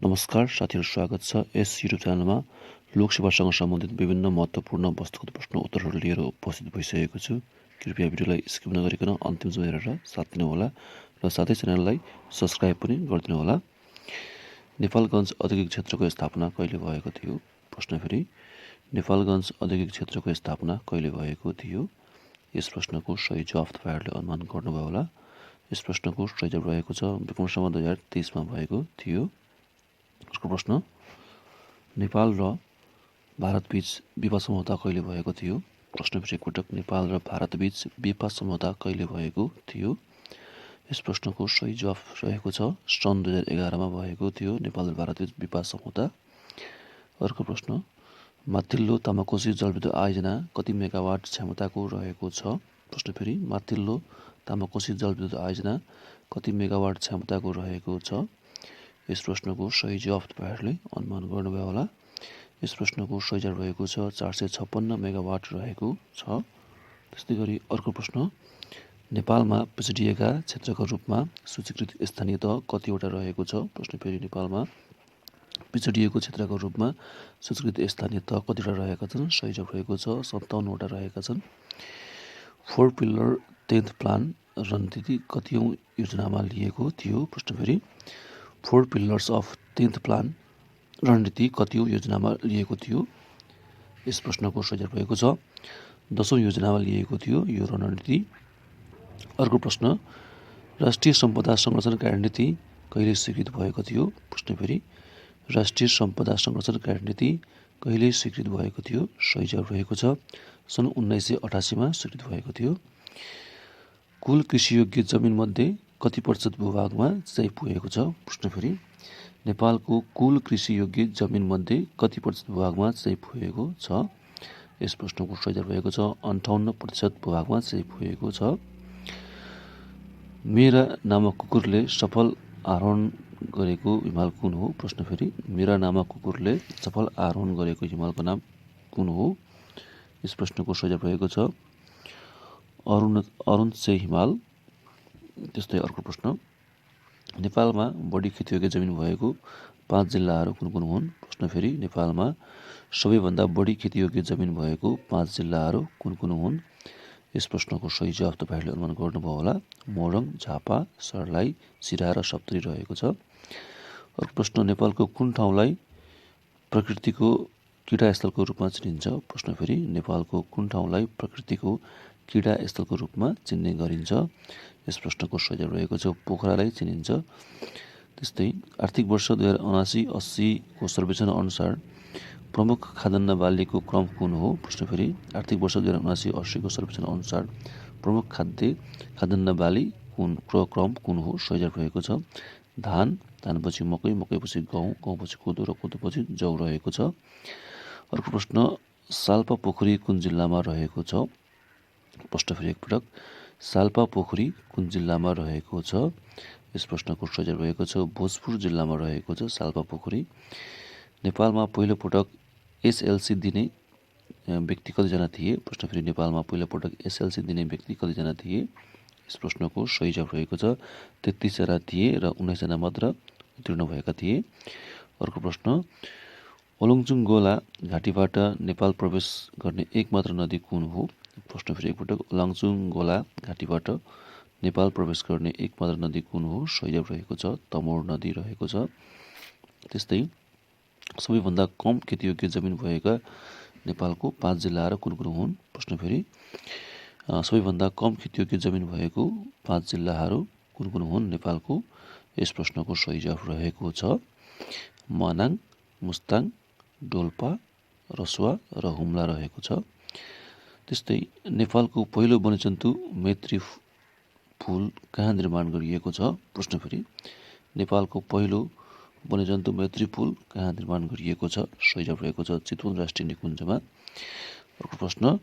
नमस्कार साथीहरू, स्वागत छ यस युट्युब च्यानलमा। लोकसेवासँग सम्बन्धित विभिन्न महत्त्वपूर्ण वस्तुगत प्रश्न उत्तरहरू लिएर उपस्थित भइसकेको छु। कृपया भिडियोलाई स्किप नगरिकन अन्तिमसम्म हेरेर साथ दिनुहोला र साथै च्यानललाई सब्स्क्राइब पनि गरिदिनुहोला। नेपालगञ्ज औद्योगिक क्षेत्रको स्थापना कहिले भएको थियो? प्रश्न फेरि, नेपालगञ्ज औद्योगिक क्षेत्रको स्थापना कहिले भएको थियो? यस प्रश्नको सही जवाफ तपाईँहरूले अनुमान गर्नुभयो होला। यस प्रश्नको सही जवाफ रहेको छ विक्रम सम्वत 2023 मा भएको थियो। अर्को प्रश्न, नेपाल र भारतबीच विपा सम्झौता कहिले भएको थियो? प्रश्न फेरि एकपटक, नेपाल र भारतबीच विपा सम्झौता कहिले भएको थियो? यस प्रश्नको सही जवाफ रहेको छ सन् 2011 मा भएको थियो नेपाल र भारतबीच विपा सम्झौता। अर्को प्रश्न, माथिल्लो तामाकोसी जलविद्युत आयोजना कति मेगावाट क्षमताको रहेको छ? प्रश्न फेरि, माथिल्लो तामाकोसी जलविद्युत आयोजना कति मेगावाट क्षमताको रहेको छ? यस प्रश्नको सही जवाफ तपाईँहरूले अनुमान गर्नुभयो होला। यस प्रश्नको सही जवाफ रहेको छ 456 मेगावाट रहेको छ। त्यस्तै गरी अर्को प्रश्न, नेपालमा पिछडिएका क्षेत्रका रूपमा सूचीकृत स्थानीय तह कतिवटा रहेको छ? प्रश्न फेरि, नेपालमा पिछडिएको क्षेत्रका रूपमा सूचीकृत स्थानीय तह कतिवटा रहेका छन्? सही जवाफ रहेको छ 57 वटा रहेका छन्। 4 पिल्लर 10th प्लान रणनीति कतिौं योजनामा लिएको थियो? प्रश्न फेरि, 4 पिल्लर्स अफ 10th प्लान रणनीति कतिौं योजनामा लिएको थियो? यस प्रश्नको सही जवाफ रहेको छ 10औं योजनामा लिएको थियो यो रणनीति। अर्को प्रश्न, राष्ट्रिय सम्पदा संरक्षण कार्यनीति कहिले स्वीकृत भएको थियो? प्रश्न फेरि, राष्ट्रिय सम्पदा संरक्षण कार्यनीति कहिले स्वीकृत भएको थियो? सही जवाफ रहेको छ सन् 1988 मा स्वीकृत भएको थियो। कुल कृषियोग्य जमिनमध्ये कति प्रतिशत भूभागमा सिँचाइ पुगेको छ? प्रश्न फेरि, नेपालको कुल कृषियोग्य जमिनमध्ये कति प्रतिशत भूभागमा सिँचाइ पुगेको छ? यस प्रश्नको सही जवाफ रहेको छ 58% भूभागमा सिँचाइ पुगेको छ। मेरा नामक कुकुरले सफल आरोहण गरेको हिमाल कुन हो? प्रश्न फेरि, मेरा नामक कुकुरले सफल आरोहण गरेको हिमालको नाम कुन हो? यस प्रश्नको सही जवाफ रहेको छ अरुणचय हिमाल। त्यस्तै अर्को प्रश्न, नेपालमा बढी खेतीयोग्य जमिन भएको 5 जिल्लाहरू कुन कुन हुन्? प्रश्न फेरि, नेपालमा सबैभन्दा बढी खेतीयोग्य जमिन भएको 5 जिल्लाहरू कुन कुन हुन्? यस प्रश्नको सही जवाफ तपाईँहरूले अनुमान गर्नुभयो होला। मोरङ, झापा, सर्लाही, सिराहा र सप्तरी रहेको छ। अर्को प्रश्न, नेपालको कुन ठाउँलाई प्रकृतिको क्रीडास्थलको रूपमा चिनिन्छ? प्रश्न फेरि, नेपालको कुन ठाउँलाई प्रकृतिको क्रीडास्थलको रूपमा चिन्ने गरिन्छ? यस प्रश्नको सही जवाफ रहेको छ पोखरालाई चिनिन्छ। त्यस्तै आर्थिक वर्ष 2079-80 को सर्वेक्षण अनुसार प्रमुख खाद्यान्न बालीको क्रम कुन हो? प्रश्न फेरि, आर्थिक वर्ष 2079-80 को सर्वेक्षण अनुसार प्रमुख खाद्यान्न बाली क्रम कुन हो? सही जवाफ रहेको छ धान, धानपछि मकै, मकैपछि गहुँ, गहुँपछि कोदो र कोदोपछि जौ रहेको छ। अर्को प्रश्न, साल्पा पोखरी कुन जिल्लामा रहेको छ? प्रश्न फेरि एकपटक, साल्पा पोखरी कुन जिल्लामा रहेको छ? यस प्रश्नको सही जवाफ रहेको छ भोजपुर जिल्लामा रहेको छ साल्पा पोखरी। नेपालमा पहिलो पटक एसएलसी दिने व्यक्ति कतिजना थिए? प्रश्न फेरि, नेपालमा पहिलो पटक एसएलसी दिने व्यक्ति कतिजना थिए? यस प्रश्नको सही जवाफ रहेको छ 33 जना थिए र 19 जना मात्र उत्तीर्ण भएका थिए। अर्को प्रश्न, ओलङचुङगोला घाटीबाट नेपाल प्रवेश गर्ने एकमात्र नदी कुन हो? प्रश्न फेरि एकपटक, ओलङचुङगोला घाटीबाट नेपाल प्रवेश गर्ने एकमात्र नदी कुन हो? सही जवाफ रहेको छ तमोर नदी रहेको छ। त्यस्तै सबैभन्दा कम खेतीयोग्य जमिन भएका नेपालको 5 जिल्लाहरू कुन कुन हुन्? प्रश्न फेरि, सबैभन्दा कम खेतीयोग्य जमिन भएको 5 जिल्लाहरू कुन कुन हुन् नेपालको? यस प्रश्नको सही जवाफ रहेको छ मनाङ, मुस्ताङ, डोल्पा, रसुवा र हुम्ला रहेको छ। त्यस्तै नेपालको पहिलो वन्यजन्तु मैत्री पुल कहाँ निर्माण गरिएको छ? प्रश्न फेरि, नेपालको पहिलो वन्यजन्तु मैत्री पुल कहाँ निर्माण गरिएको छ? सही जवाफ रहेको छ चितवन राष्ट्रिय निकुञ्जमा। अर्को प्रश्न,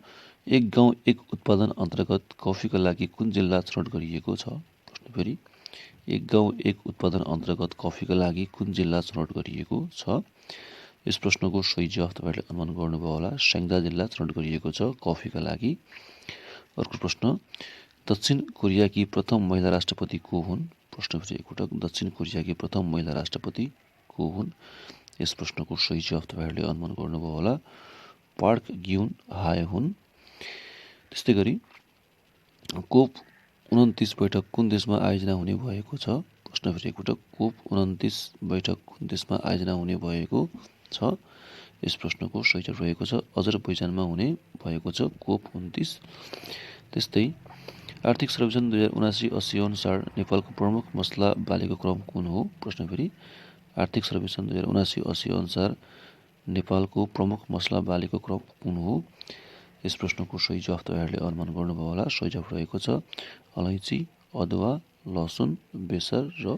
एक गाउँ एक उत्पादन अन्तर्गत कफीका लागि कुन जिल्ला छनौट गरिएको छ? प्रश्न फेरि, एक गाउँ एक उत्पादन अन्तर्गत कफीका लागि कुन जिल्ला छनौट गरिएको छ? यस प्रश्नको सही जवाफ तपाईँहरूले अनुमान गर्नुभयो होला स्याङ्जा जिल्ला छनौट गरिएको छ कफीका लागि। अर्को प्रश्न, दक्षिण कोरियाकी प्रथम महिला राष्ट्रपति को हुन्? प्रश्न फेरि एकपटक, दक्षिण कोरियाकी प्रथम महिला राष्ट्रपति को हुन्? यस प्रश्नको सही जवाफ तपाईहरुले अनुमान गर्नुभयो होला। पार्क ग्युन हाय हुन्। त्यस्तै गरी कोप 29 बैठक कुन देशमा आयोजना हुने भएको छ? प्रश्न फेरि एकपटक, कोप 29 बैठक कुन देशमा आयोजना हुने भएको छ? यस प्रश्नको सही जवाफ रहेको छ अजरबैजानमा हुने भएको छ कोप 29। त्यस्तै आर्थिक सर्वेक्षण 2079-80 अनुसार नेपालको प्रमुख मसला बालीको क्रम कुन हो? प्रश्न फेरि, आर्थिक सर्वेक्षण 2079-80 अनुसार नेपालको प्रमुख मसला बालीको क्रम कुन हो? यस प्रश्नको सही जवाफ तपाईहरुले अनुमान गर्नुभयो होला। सही जवाफ रहेको छ अलैँची, अदुवा, लसुन, बेसार र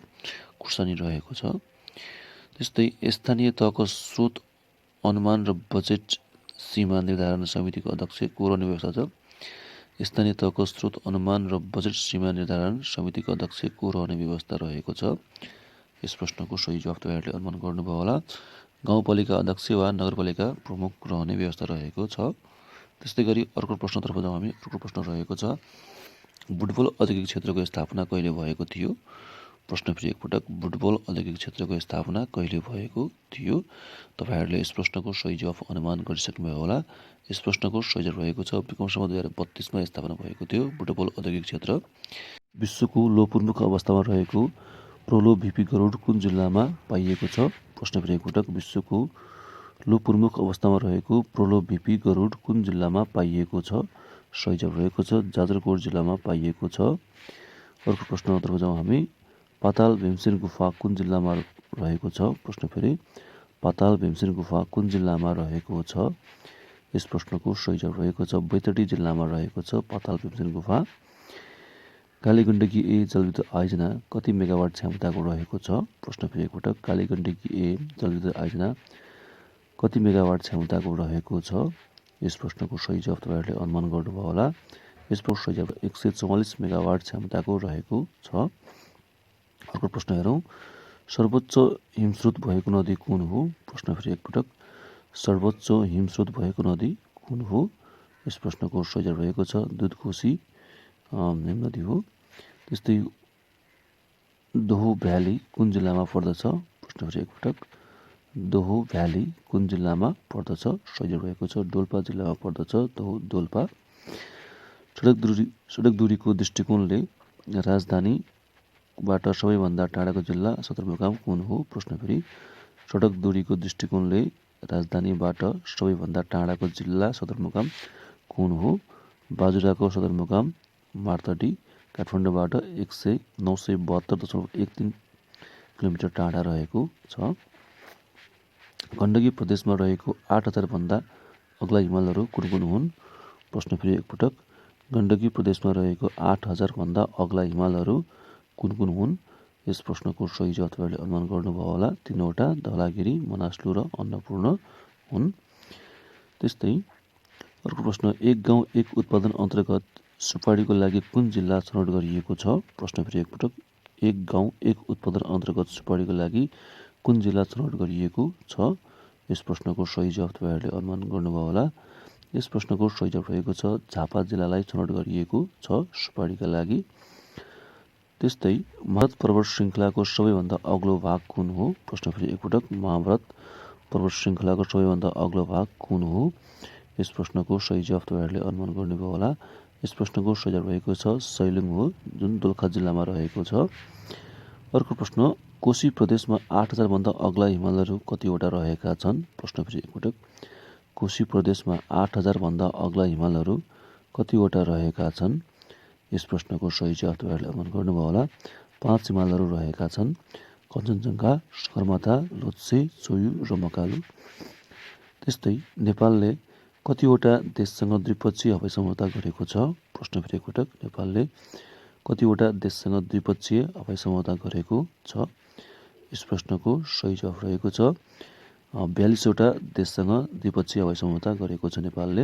खुर्सानी रहेको छ। त्यस्तै स्थानीय तहको स्रोत अनुमान र बजेट सीमा निर्धारण समितिको अध्यक्ष को रहने व्यवस्था छ? स्थानीय तहको स्रोत अनुमान र बजेट सीमा निर्धारण समितिको अध्यक्ष को रहने व्यवस्था रहेको छ। यस प्रश्नको सही जवाफ तपाईहरुले अनुमान गर्नुभयो होला। गाउँपालिका अध्यक्ष वा नगरपालिका प्रमुख रहने व्यवस्था रहेको छ। त्यस्तै गरी अर्को प्रश्नतर्फ जाउँ हामी। अर्को प्रश्न रहेको छ बुटबल औद्योगिक क्षेत्रको स्थापना कहिले भएको थियो? प्रश्न फेरि एकपटक, बुटबल औद्योगिक क्षेत्रको स्थापना कहिले भएको थियो? तपाईहरुले यस प्रश्नको सही जवाफ अनुमान गरिसक्नुभयो होला। यस प्रश्नको सही जवाफ रहेको छ विक्रम सम्वत 2032 मा स्थापना भएको थियो बुटबल औद्योगिक क्षेत्र। विश्वको लोपोन्मुख अवस्थामा रहेको प्रोलो भिपी गरुड कुन जिल्लामा पाइएको छ? प्रश्न फेरि एकपटक, विश्वको लोपोन्मुख अवस्थामा रहेको प्रोलो भिपी गरुड कुन जिल्लामा पाइएको छ? सही जवाफ रहेको छ जाजरकोट जिल्लामा पाइएको छ। अर्को प्रश्नतर्फ जाउँ हामी। पाताल भीमसेन गुफा कुन जिल्लामा रहेको छ? प्रश्न फेरि, पाताल भीमसेन गुफा कुन जिल्लामा रहेको छ? यस प्रश्नको सही जवाफ रहेको छ बैतडी जिल्लामा रहेको छ पाताल भीमसेन गुफा। कालीगण्डकी ए जलविद्युत आयोजना कति मेगावाट क्षमताको रहेको छ? प्रश्न फेरि एकपटक, कालीगण्डकी ए जलविद्युत आयोजना कति मेगावाट क्षमताको रहेको छ? यस प्रश्नको सही जवाफ तपाईहरुले अनुमान गर्नुभयो होला। यस प्रश्नको सही जवाफ 144 मेगावाट क्षमताको रहेको छ। अर्को प्रश्न हेरौँ। सर्वोच्च हिमस्रोत भएको नदी कुन हो? प्रश्न फेरि एकपटक, सर्वोच्च हिमस्रोत भएको नदी कुन हो? यस प्रश्नको सही जवाफ रहेको छ दुधकोशी नदी हो। त्यस्तै दोहो भ्याली कुन जिल्लामा पर्दछ? प्रश्न फेरि एकपटक, दोहो भ्याली कुन जिल्लामा पर्दछ? सही जवाफ रहेको छ डोल्पा जिल्लामा पर्दछ दोहो डोल्पा। सडक दूरीको दृष्टिकोणले राजधानीबाट सबैभन्दा टाढाको जिल्ला सदरमुकाम कुन हो? प्रश्न फेरि, सडक दूरीको दृष्टिकोणले राजधानीबाट सबैभन्दा टाढाको जिल्ला सदरमुकाम कुन हो? बाजुराको सदरमुकाम मार्तडी काठमाडौँबाट 972.13 किलोमिटर टाढा रहेको छ। गण्डकी प्रदेशमा रहेको 8000 भन्दा अग्ला हिमालहरू कुन कुन हुन्? प्रश्न फेरि एकपटक, गण्डकी प्रदेशमा रहेको 8000 भन्दा अग्ला हिमालहरू कुन कुन हुन्? यस प्रश्नको सही जवाफ तपाईहरुले अनुमान गर्नुभयो होला। तीनवटा धवलागिरी, मनासलु र अन्नपूर्ण हुन्। त्यस्तै अर्को प्रश्न, एक गाउँ एक उत्पादन अन्तर्गत सुपारीको लागि कुन जिल्ला छनौट गरिएको छ? प्रश्न फेरि एकपटक, एक गाउँ एक उत्पादन अन्तर्गत सुपारीको लागि कुन जिल्ला छनौट गरिएको छ? यस प्रश्नको सही जवाफ तपाईहरुले अनुमान गर्नुभयो होला। यस प्रश्नको सही जवाफ रहेको छ झापा जिल्लालाई छनौट गरिएको छ सुपारीका लागि। त्यस्तै महाभारत पर्वत श्रृङ्खलाको सबैभन्दा अग्लो भाग कुन हो? प्रश्न फेरि एकपटक, महाभारत पर्वत श्रृङ्खलाको सबैभन्दा अग्लो भाग कुन हो? यस प्रश्नको सही जवाफ तपाईहरुले अनुमान गर्नुभयो होला। यस प्रश्नको सही जवाफ रहेको छ सैलुङ हो जुन दोलखा जिल्लामा रहेको छ। अर्को प्रश्न, कोशी प्रदेशमा 8000 भन्दा अग्ला हिमालहरू कतिवटा रहेका छन्? प्रश्न फेरि एकपटक, कोशी प्रदेशमा 8000 भन्दा अग्ला हिमालहरू कतिवटा रहेका छन्? यस प्रश्नको सही जवाफ तपाईहरुले अनुमान गर्नुभयो होला। 5 हिमालहरू रहेका छन्, कञ्चनजङ्घा, सगरमाथा, लोच्छे, चोयु र मकालु। त्यस्तै नेपालले कतिवटा देशसँग द्विपक्षीय हवाई सम्झौता गरेको छ? प्रश्न फेरि एकपटक, नेपालले कतिवटा देशसँग द्विपक्षीय हवाई सम्झौता गरेको छ? यस प्रश्नको सही जवाफ रहेको छ 42वटा देशसँग द्विपक्षीय हवाई सम्झौता गरेको छ नेपालले।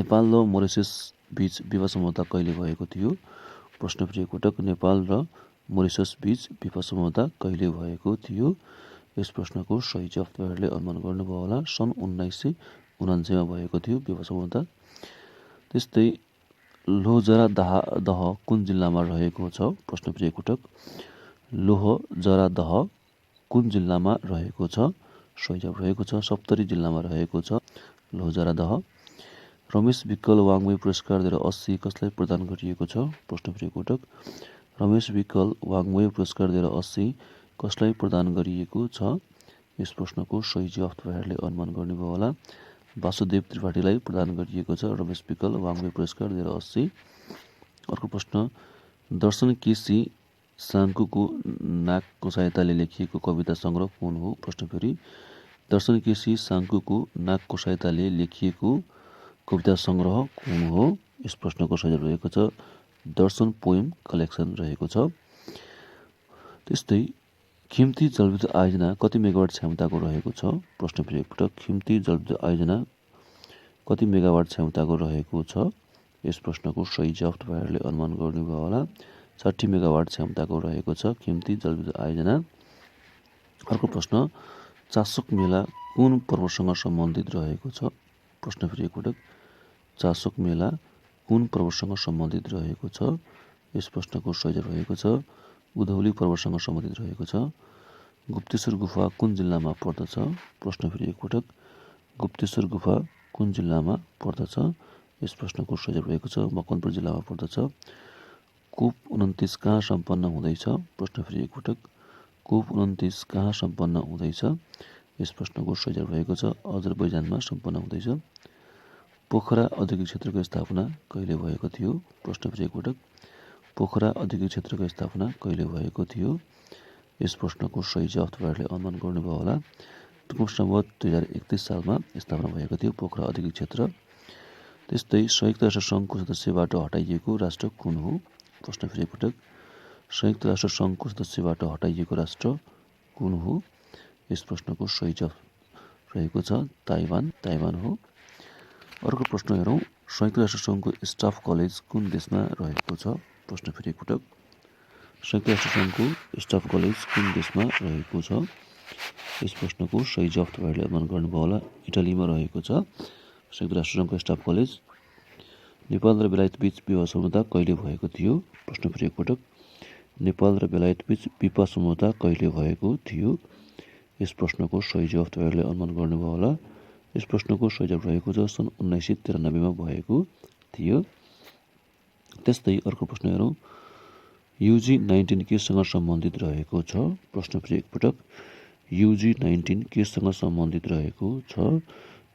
नेपाल र मोरिसस बीच विवाह सम्झौता कहिले भएको थियो? प्रश्न फेरि एकपटक, नेपाल र मोरिसस बीच विवाह सम्झौता कहिले भएको थियो? यस प्रश्नको सही जवाफ तपाईहरुले अनुमान गर्नुभयो होला। सन् 1979 मा भएको थियो विवाह सम्झौता। त्यस्तै लोहजरा दह कुन जिल्लामा रहेको छ? प्रश्न फेरि एकपटक, लोहजरा दह कुन जिल्लामा रहेको छ? सही जवाफ रहेको छ सप्तरी जिल्लामा रहेको छ लोहजरादह। रमेश विकल वाङ्मय पुरस्कार 2080 कसलाई प्रदान गरिएको छ? प्रश्न फेरि एकपटक। रमेश विकल वाङ्मय पुरस्कार 2080 कसलाई प्रदान गरिएको छ? यस प्रश्नको सही जवाफ तपाईँहरूले अनुमान गर्नुभयो होला। वासुदेव त्रिपाठीलाई प्रदान गरिएको छ रमेश विकल वाङ्मय पुरस्कार 2080। अर्को प्रश्न, दर्शन केसी साङ्कुको नाकको सहायताले लेखिएको कविता सङ्ग्रह कुन हो? प्रश्न फेरि, दर्शन केसी साङ्कुको नाकको सहायताले लेखिएको कविता सङ्ग्रह कुन हो? यस प्रश्नको सही जवाफ रहेको छ दर्शन पोएम कलेक्सन रहेको छ। त्यस्तै खिम्ती जलविद्युत आयोजना कति मेगावाट क्षमताको रहेको छ? प्रश्न फेरि एकपटक, खिम्ती जलविद्युत आयोजना कति मेगावाट क्षमताको रहेको छ? यस प्रश्नको सही जवाफ तपाईँहरूले अनुमान गर्नुभयो होला। 60 मेगावाट क्षमताको रहेको छ खिम्ती जलविद्युत आयोजना। अर्को प्रश्न, चासोक मेला कुन पर्वसँग सम्बन्धित रहेको छ? प्रश्न फेरि एकपटक, चासोक मेला कुन पर्वसँग सम्बन्धित रहेको छ? यस प्रश्नको सही जवाफ रहेको छ उधौली पर्वसँग सम्बन्धित रहेको छ। गुप्तेश्वर गुफा कुन जिल्लामा पर्दछ? प्रश्न फेरि एकपटक, गुप्तेश्वर गुफा कुन जिल्लामा पर्दछ? यस प्रश्नको सही जवाफ रहेको छ मकवानपुर जिल्लामा पर्दछ। कोप 29 कहाँ सम्पन्न हुँदैछ? प्रश्न फेरि एकपटक, कोप 29 कहाँ सम्पन्न हुँदैछ? यस प्रश्नको सही जवाफ रहेको छ अजरबैजानमा सम्पन्न हुँदैछ। पोखरा औद्योगिक क्षेत्रको स्थापना कहिले भएको थियो? प्रश्न फेरि एकपटक, पोखरा औद्योगिक क्षेत्रको स्थापना कहिले भएको थियो? यस प्रश्नको सही जवाफ तपाईँहरूले अनुमान गर्नुभयो होला। सम्भवत 2031 सालमा स्थापना भएको थियो पोखरा औद्योगिक क्षेत्र। त्यस्तै संयुक्त राष्ट्र सङ्घको सदस्यबाट हटाइएको राष्ट्र कुन हो? प्रश्न फेरि एकपटक, संयुक्त राष्ट्र सङ्घको सदस्यबाट हटाइएको राष्ट्र कुन हो? यस प्रश्नको सही जवाफ रहेको छ ताइवान हो। अर्को प्रश्न हेरौँ, संयुक्त राष्ट्र सङ्घको स्टाफ कलेज कुन देशमा रहेको छ? प्रश्न फेरि एकपटक, संयुक्त राष्ट्र सङ्घको स्टाफ कलेज कुन देशमा रहेको छ? यस प्रश्नको सही जवाफ तपाईँहरूले अनुमान गर्नुभयो होला इटालीमा रहेको छ संयुक्त राष्ट्र सङ्घको स्टाफ कलेज। नेपाल र बेलायत बीच विवाह सम्झौता कहिले भएको थियो? प्रश्न फेरि एकपटक, नेपाल र बेलायत बीच विवाह सम्झौता कहिले भएको थियो? यस प्रश्नको सही जवाफ तपाईँहरूले अनुमान गर्नुभयो होला। यस प्रश्नको सही जवाफ रहेको छ सन् 1993 भएको थियो। त्यस्तै अर्को प्रश्न हेरौँ, UG-19 केसँग सम्बन्धित रहेको छ? प्रश्न फेरि एकपटक, UG-19 केसँग सम्बन्धित रहेको छ?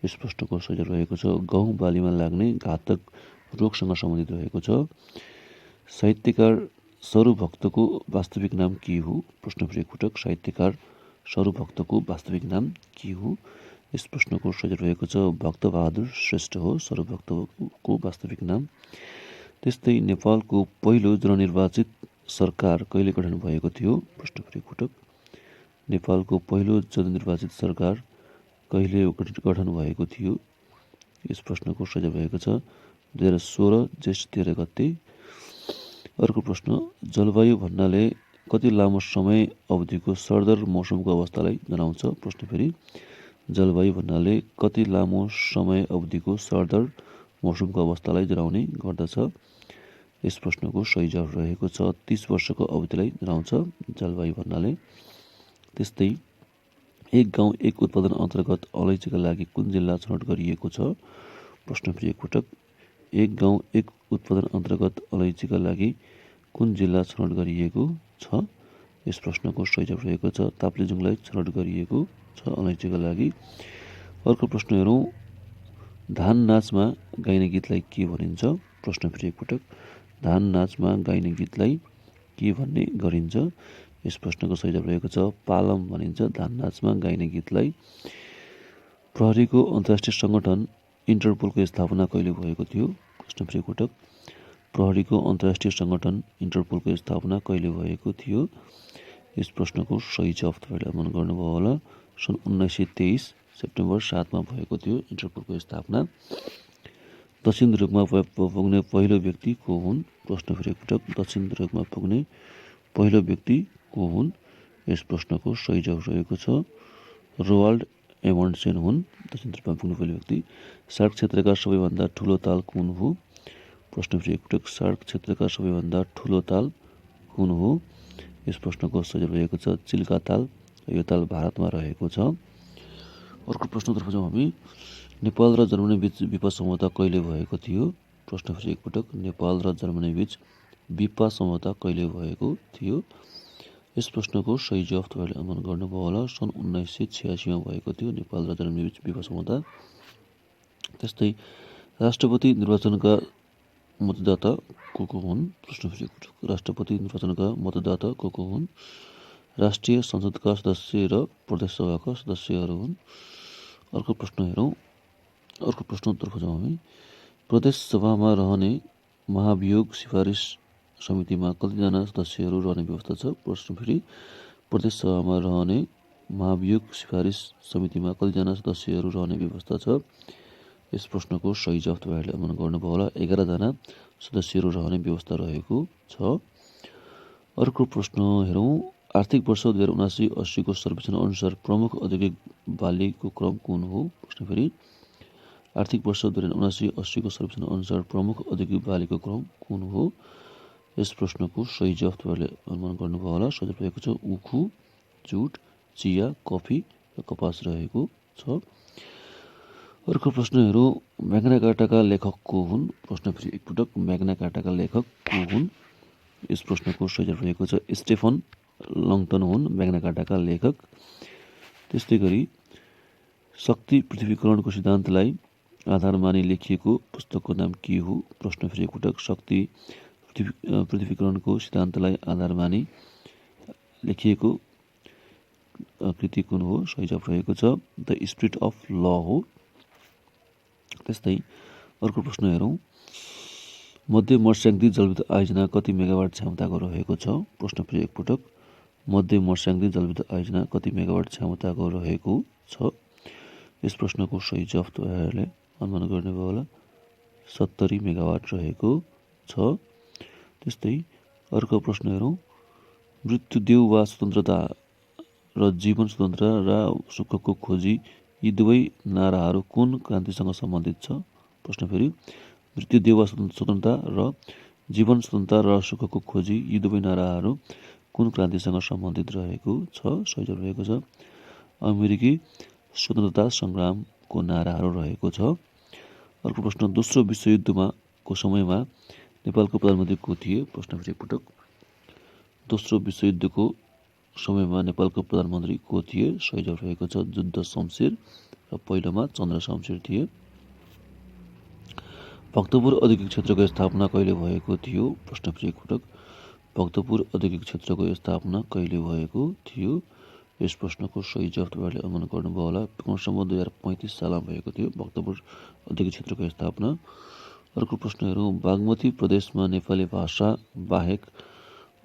यस प्रश्नको सही जवाफ रहेको छ गहुँ बालीमा लाग्ने घातक रोगसँग सम्बन्धित रहेको छ। साहित्यकार सरुभक्तको वास्तविक नाम के हो? प्रश्न फेरि एकपटक, साहित्यकार सरुभक्तको वास्तविक नाम के हो? यस प्रश्नको सही जवाफ रहेको छ भक्तबहादुर श्रेष्ठ हो सरुभक्तको वास्तविक नाम। त्यस्तै नेपालको पहिलो जननिर्वाचित सरकार कहिले गठन भएको थियो? प्रश्न फेरि एकपटक, नेपालको पहिलो जननिर्वाचित सरकार कहिले गठन भएको थियो? यस प्रश्नको सही जवाफ रहेको छ 2016 ज्येष्ठ 13 गते। अर्को प्रश्न, जलवायु भन्नाले कति लामो समय अवधिको सरदर मौसमको अवस्थालाई जनाउँछ? प्रश्न फेरि, जलवायु भन्नाले कति लामो समय अवधिको सरदर मौसमको अवस्थालाई जनाउने गर्दछ? यस प्रश्नको सही जवाफ रहेको छ 30 वर्षको अवधिलाई जनाउँछ जलवायु भन्नाले। त्यस्तै एक गाउँ एक उत्पादन अन्तर्गत अलैँचीका लागि कुन जिल्ला छनौट गरिएको छ? प्रश्न फेरि एकपटक, एक गाउँ एक उत्पादन अन्तर्गत अलैँचीका लागि कुन जिल्ला छनौट गरिएको छ? यस प्रश्नको सही जवाफ रहेको छ ताप्लेजुङलाई छनौट गरिएको छ अलैँचीका लागि। अर्को प्रश्न हेरौँ, धान नाचमा गाइने गीतलाई के भनिन्छ? प्रश्न फेरि एकपटक, धान नाचमा गाइने गीतलाई के भन्ने गरिन्छ? यस प्रश्नको सही जवाफ रहेको छ पालम भनिन्छ धान नाचमा गाइने गीतलाई। प्रहरीको अन्तर्राष्ट्रिय सङ्गठन इन्टरपोलको स्थापना कहिले भएको थियो? प्रश्न फेरि एकपटक, प्रहरीको अन्तर्राष्ट्रिय सङ्गठन इन्टरपोलको स्थापना कहिले भएको थियो? यस प्रश्नको सही जवाफ तपाईँले अनुमान गर्नुभयो होला सन् 1923 सेप्टेम्बर 7 मा भएको थियो इन्टरपोलको स्थापना। दक्षिण ध्रुवमा पुग्ने पहिलो व्यक्ति को हुन्? प्रश्न फेरि एकपटक, दक्षिण ध्रुवमा पुग्ने पहिलो व्यक्ति को हुन्? यस प्रश्नको सही जवाफ रहेको छ रोवाल्ड एमन्डसेन हुन् दक्षिण ध्रुवमा पुग्ने पहिलो व्यक्ति। सार्क क्षेत्रका सबैभन्दा ठुलो ताल कुन हो? प्रश्न फेरि एकपटक, सार्क क्षेत्रका सबैभन्दा ठुलो ताल कुन हो? यस प्रश्नको सही जवाफ रहेको छ चिल्का ताल यो ताल भारतमा रहेको छ। अर्को प्रश्नतर्फ जाउँ हामी। नेपाल र जर्मनी बीच विपा सम्झौता कहिले भएको थियो? प्रश्न फेरि एकपटक। नेपाल र जर्मनी बीच विपा सम्झौता कहिले भएको थियो? यस प्रश्नको सही जवाफ तपाईँले अनुमान गर्नुभयो होला। सन् 1986 मा भएको थियो नेपाल र जर्मनी बीच विपा सम्झौता। त्यस्तै राष्ट्रपति निर्वाचनका मतदाता को हुन्? प्रश्न फेरि एकपटक। राष्ट्रपति निर्वाचनका मतदाता को हुन्? राष्ट्रिय संसदका सदस्य र प्रदेश सभाका सदस्यहरू हुन्। अर्को प्रश्न हेरौँ। अर्को प्रश्नतर्फ जाउँ हामी। प्रदेश सभामा रहने महाभियोग सिफारिस समितिमा कतिजना सदस्यहरू रहने व्यवस्था छ? प्रश्न फेरि। प्रदेश सभामा रहने महाभियोग सिफारिस समितिमा कतिजना सदस्यहरू रहने व्यवस्था छ? यस प्रश्नको सही जवाफ तपाईँहरूले अनुमान गर्नुभयो होला। 11 जना सदस्यहरू रहने व्यवस्था रहेको छ। अर्को प्रश्न हेरौँ। आर्थिक वर्ष 2079-80 को सर्वेक्षण अनुसार प्रमुख औद्योगिक बालीको क्रम कुन हो? प्रश्न फेरि। आर्थिक वर्ष 2079-80 को सर्वेक्षण अनुसार प्रमुख औद्योगिक बालीको क्रम कुन हो? यस प्रश्नको सही जवाफ तपाईँहरूले अनुमान गर्नुभयो होला। सही जवाफ रहेको छ उखु, जुट, चिया, कफी र कपास रहेको छ। अर्को प्रश्न हेरौँ। म्याग्ना कार्टाका लेखक को हुन्? प्रश्न फेरि एकपटक। म्याग्ना कार्टाका लेखक को हुन्? यस प्रश्नको सही जवाफ रहेको छ स्टेफन लङटन हुन् म्याग्ना कार्टाका लेखक। त्यस्तै गरी शक्ति पृथ्वीकरणको सिद्धान्तलाई आधार मानि लेखिएको पुस्तकको नाम के हो? प्रश्न फेरि एकपटक। शक्ति पृथ्वीकरणको सिद्धान्तलाई आधार मानि लेखिएको कृति कुन हो? सही जवाफ रहेको छ द स्पिरिट अफ ल हो। त्यस्तै अर्को प्रश्न हेरौँ। मध्य मर्स्याङ्दी जलविद्युत आयोजना कति मेगावाट क्षमताको रहेको छ? प्रश्न फेरि एकपटक। मध्य मर्स्याङ्दी जलविद्युत आयोजना कति मेगावाट क्षमताको रहेको छ? यस प्रश्नको सही जवाफ तपाईँहरूले अनुमान गर्नुभयो होला। 70 मेगावाट रहेको छ। त्यस्तै अर्को प्रश्न हेरौँ। मृत्युदेव वा स्वतन्त्रता र जीवन स्वतन्त्र र सुखको खोजी यी दुवै नाराहरू कुन क्रान्तिसँग सम्बन्धित छ? प्रश्न फेरि। मृत्युदेव वा स्वतन्त्रता र जीवन स्वतन्त्रता र सुखको खोजी यी दुवै नाराहरू कुन क्रान्तिसँग सम्बन्धित रहेको छ? सही जवाफ रहेको छ अमेरिकी स्वतन्त्रता सङ्ग्रामको नाराहरू रहेको छ। अर्को प्रश्न। दोस्रो विश्वयुद्धको समयमा नेपालको प्रधानमन्त्री को थिए? प्रश्न फेरि एकपटक। दोस्रो विश्वयुद्धको समयमा नेपालको प्रधानमन्त्री को थिए? सही जवाफ रहेको छ जुद्ध शमशेर र पहिलोमा चन्द्र शमशेर थिए। भक्तपुर औद्योगिक क्षेत्रको स्थापना कहिले भएको थियो? प्रश्न फेरि एकपटक। भक्तपुर औद्योगिक क्षेत्रको स्थापना कहिले भएको थियो? यस प्रश्नको सही जवाफ तपाईँहरूले अनुमान गर्नुभयो होला। क्रमशः 2035 सालमा भएको थियो भक्तपुर औद्योगिक क्षेत्रको स्थापना। अर्को प्रश्न हेरौँ। बागमती प्रदेशमा नेपाली भाषा बाहेक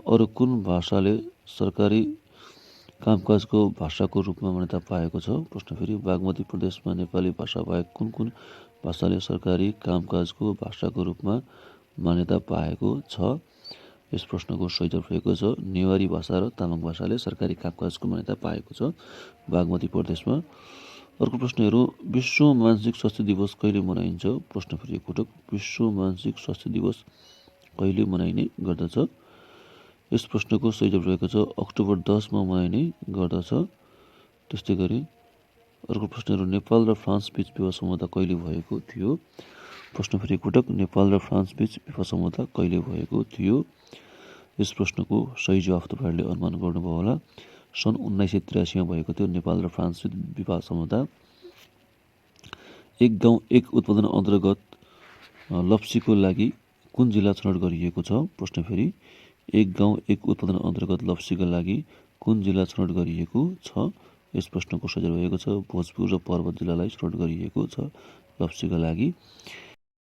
अरू कुन भाषाले सरकारी कामकाजको भाषाको रूपमा मान्यता पाएको छ? प्रश्न फेरि। बागमती प्रदेशमा नेपाली भाषा बाहेक कुन कुन भाषाले सरकारी कामकाजको भाषाको रूपमा मान्यता पाएको छ? यस प्रश्नको सही जवाफ रहेको छ नेवारी भाषा र तामाङ भाषाले सरकारी कामकाजको मान्यता पाएको छ बागमती प्रदेशमा। अर्को प्रश्न हेरौँ। विश्व मानसिक स्वास्थ्य दिवस कहिले मनाइन्छ? प्रश्न फेरि एकपटक। विश्व मानसिक स्वास्थ्य दिवस कहिले मनाइने गर्दछ? यस प्रश्नको सही जवाफ रहेको छ अक्टोबर 10 मा मनाइने गर्दछ। त्यस्तै गरी अर्को प्रश्न हेरौँ। नेपाल र फ्रान्स बीच विवाह सम्झौता कहिले भएको थियो? प्रश्न फेरि एकपटक। नेपाल र फ्रान्स बीच विवाह सम्झौता कहिले भएको थियो? यस प्रश्नको सही जवाफ तपाईँहरूले अनुमान गर्नुभयो होला। सन् 1983 मा भएको थियो नेपाल र फ्रान्स बीच विवाह सम्झौता। एक गाउँ एक उत्पादन अन्तर्गत लप्सीको लागि कुन जिल्ला छनौट गरिएको छ? प्रश्न फेरि। एक गाउँ एक उत्पादन अन्तर्गत लप्सीका लागि कुन जिल्ला छनौट गरिएको छ? यस प्रश्नको सही जवाफ रहेको छ भोजपुर र पर्वत जिल्लालाई छनौट गरिएको छ लप्सीका लागि।